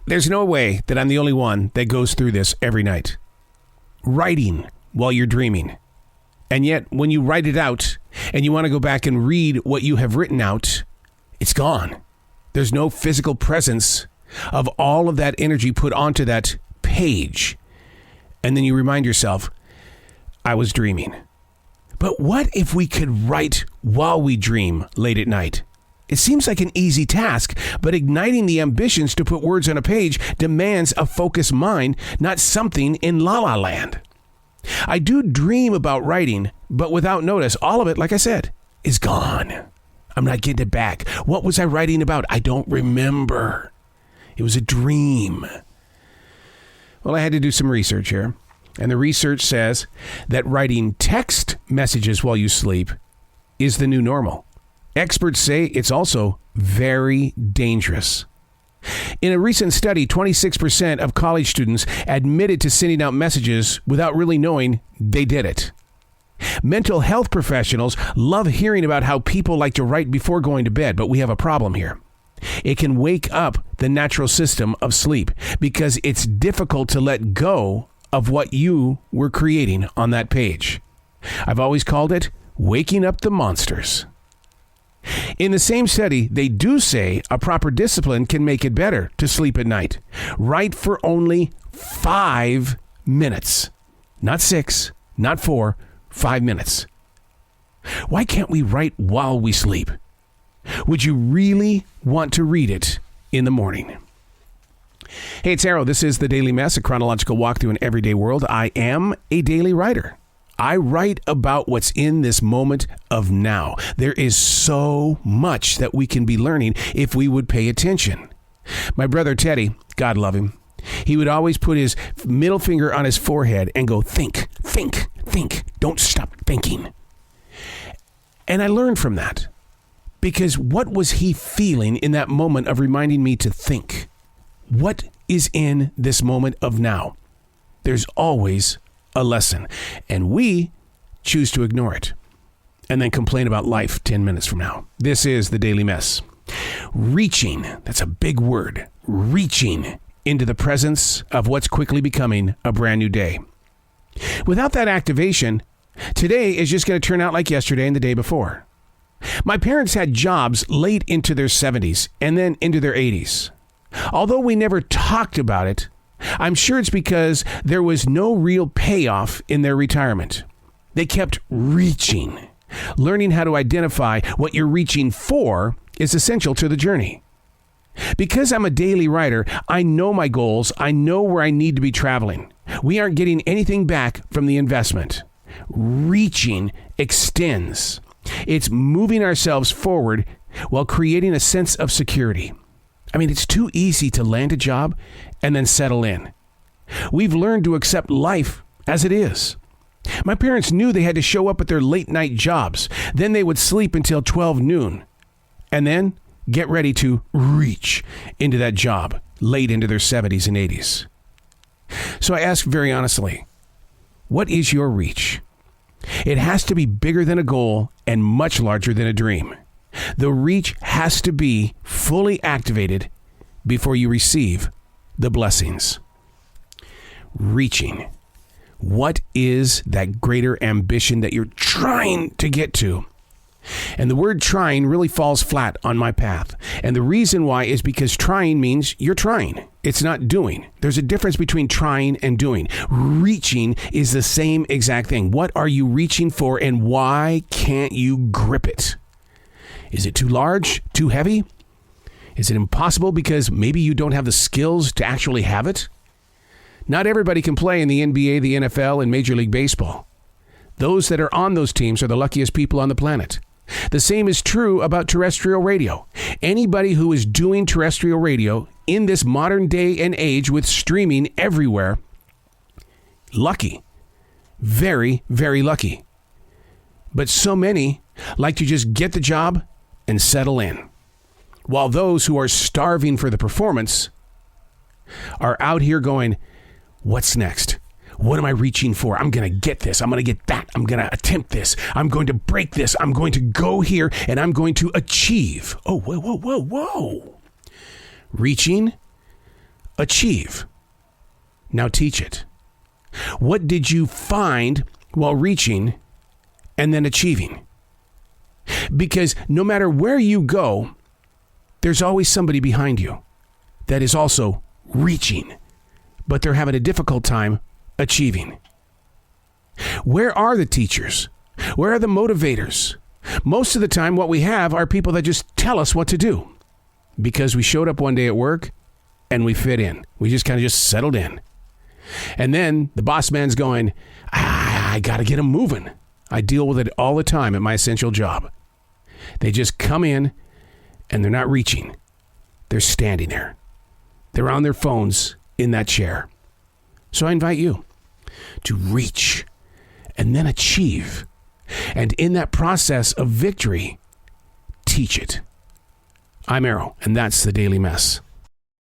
There's no way that I'm the only one that goes through this every night. Writing while you're dreaming. And yet, when you write it out and you want to go back and read what you have written out, it's gone. There's no physical presence of all of that energy put onto that page. And then you remind yourself, I was dreaming. But what if we could write while we dream late at night? It seems like an easy task, but igniting the ambitions to put words on a page demands a focused mind, not something in la-la land. I do dream about writing, but without notice, all of it, like I said, is gone. I'm not getting it back. What was I writing about? I don't remember. It was a dream. Well, I had to do some research here, and the research says that writing text messages while you sleep is the new normal. Experts say it's also very dangerous. In a recent study, 26% of college students admitted to sending out messages without really knowing they did it. Mental health professionals love hearing about how people like to write before going to bed, but we have a problem here. It can wake up the natural system of sleep because it's difficult to let go of what you were creating on that page. I've always called it waking up the monsters. In the same study, they do say a proper discipline can make it better to sleep at night. Write for only 5 minutes. Not 6, not 4, 5 minutes. Why can't we write while we sleep? Would you really want to read it in the morning? Hey, it's Arrow. This is The Daily Mess, a chronological walk through an everyday world. I am a daily writer. I write about what's in this moment of now. There is so much that we can be learning if we would pay attention. My brother Teddy, God love him, he would always put his middle finger on his forehead and go, think, think, think. Don't stop thinking. And I learned from that. Because what was he feeling in that moment of reminding me to think? What is in this moment of now? There's always a lesson, and we choose to ignore it and then complain about life 10 minutes from now. This is The Daily Mess. Reaching, that's a big word, reaching into the presence of what's quickly becoming a brand new day. Without that activation, today is just going to turn out like yesterday and the day before. My parents had jobs late into their 70s and then into their 80s. Although we never talked about it, I'm sure it's because there was no real payoff in their retirement. They kept reaching. Learning how to identify what you're reaching for is essential to the journey. Because I'm a daily writer, I know my goals. I know where I need to be traveling. We aren't getting anything back from the investment. Reaching extends. It's moving ourselves forward while creating a sense of security. I mean, it's too easy to land a job and then settle in. We've learned to accept life as it is. My parents knew they had to show up at their late night jobs. Then they would sleep until 12 noon and then get ready to reach into that job late into their 70s and 80s. So I ask very honestly, what is your reach? It has to be bigger than a goal and much larger than a dream. The reach has to be fully activated before you receive the blessings. Reaching. What is that greater ambition that you're trying to get to? And the word trying really falls flat on my path. And the reason why is because trying means you're trying. It's not doing. There's a difference between trying and doing. Reaching is the same exact thing. What are you reaching for and why can't you grip it? Is it too large? Too heavy? Is it impossible because maybe you don't have the skills to actually have it? Not everybody can play in the NBA, the NFL, and Major League Baseball. Those that are on those teams are the luckiest people on the planet. The same is true about terrestrial radio. Anybody who is doing terrestrial radio in this modern day and age with streaming everywhere, lucky. Very, very lucky. But so many like to just get the job and settle in. While those who are starving for the performance are out here going, what's next? What am I reaching for? I'm going to get this. I'm going to get that. I'm going to attempt this. I'm going to break this. I'm going to go here and I'm going to achieve. Oh, whoa, whoa, whoa, whoa. Reaching achieve. Now teach it. What did you find while reaching and then achieving? Because no matter where you go, there's always somebody behind you that is also reaching, but they're having a difficult time achieving. Where are the teachers? Where are the motivators? Most of the time, what we have are people that just tell us what to do because we showed up one day at work and we fit in. We just kind of just settled in. And then the boss man's going, I got to get them moving. I deal with it all the time at my essential job. They just come in and they're not reaching. They're standing there. They're on their phones in that chair. So I invite you to reach and then achieve. And in that process of victory, teach it. I'm Arrow, and that's the Daily Mess.